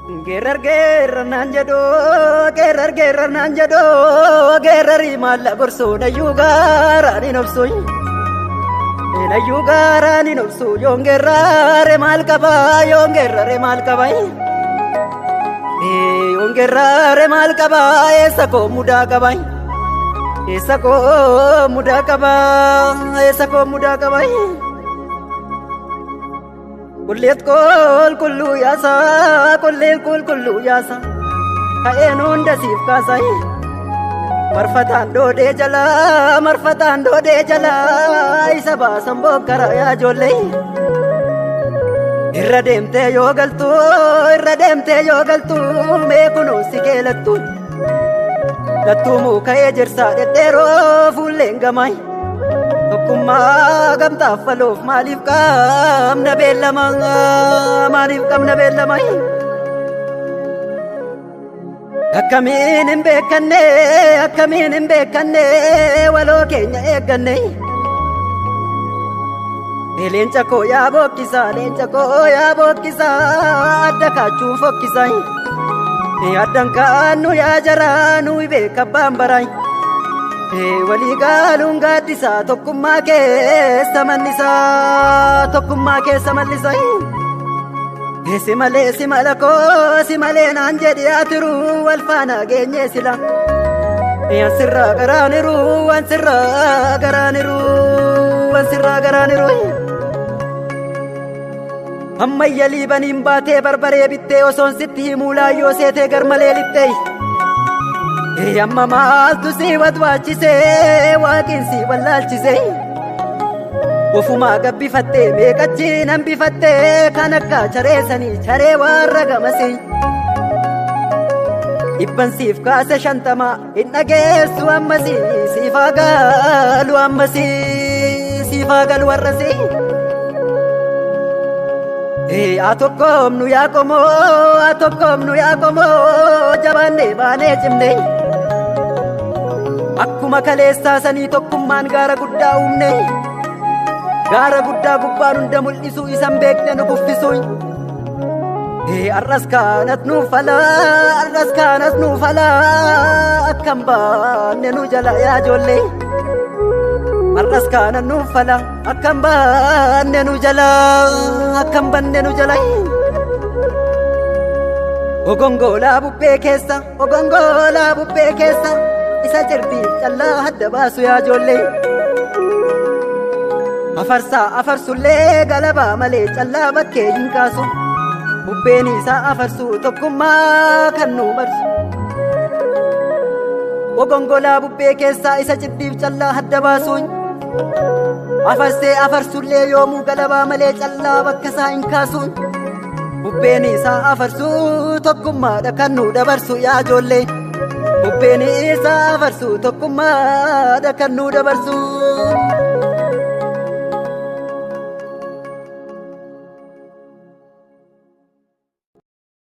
Gerar nanjado, gerar nanjado, gerari mala gorso na yugara ni nopsoy. Na yugara ni nopso yon gerare mal kaba, yon gerare mal kaba. Yon gerare mal kaba, esa ko muda kaba. Esa ko muda kaba, esa ko muda kaba. Kullet kullu yasa, kullu yasa. Kaenun dasif kasai. Marfatan dode jala. Isa basam bokara ya jolle. Irra demte yo galtu. Me kuno sikelattu. Lattu muka ejirsa dedero fullengamai. Tokkummaa gamtaa faloof maaliif qabna beellama akkamiin hin beekanne waloo keenya eegganne leenca koo yaa bookkisa adda kaachuun fokkisa addan kaannu yaa jaraa nuyi beeka baambaraay walii gaaluun gaaddisa tokkummaa keessa mallisa si malee naan jedhe atiru wal faana geenye sila ansirraa garaaniru ammayya liibaniin baatee barbaree bittee osoon sitti himuu laayyoo seetee garmalee lixxee amma maaltu si wadwaachisee waaqin si wallaalchisee ofumaa gabbifattee meeqachiin hambifattee kan akka chareessanii charee warra gamasee dhibban siif kaase 50 hin dhageessu ammasii siifaa galu warrasee atokkoomnu yaa qomoo jabaannee baanee cimnee akkuma kaleessaa sanii tokkummaan gaara guddaa uumne gaara guddaa gubbaan hunda mul'isuu isan beekne nu kuffisuun arras kaanas nuuf falaa akkam baanne nu jala yaa ijoollee arras kaanas nuuf falaa akkam baanne nu jala ogongolaa bubbee keessa isa jirbii callaa hadda baasu yaa ijoollee afarsullee galabaa malee callaa bakkee hin kaasu bubbeen isaa afarsu tokkummaa kan nu barsu ogongolaa bubbee keessaa isa jirbiif callaa hadda baasuun afarsullee yoomuu galabaa malee callaa bakka isaa hin kaasuun bubbeen isaa afarsu tokkummaadha kan nu dabarsu yaa ijoollee bubbeen isaa afarsu tokkummaadha kan nu dabarsu.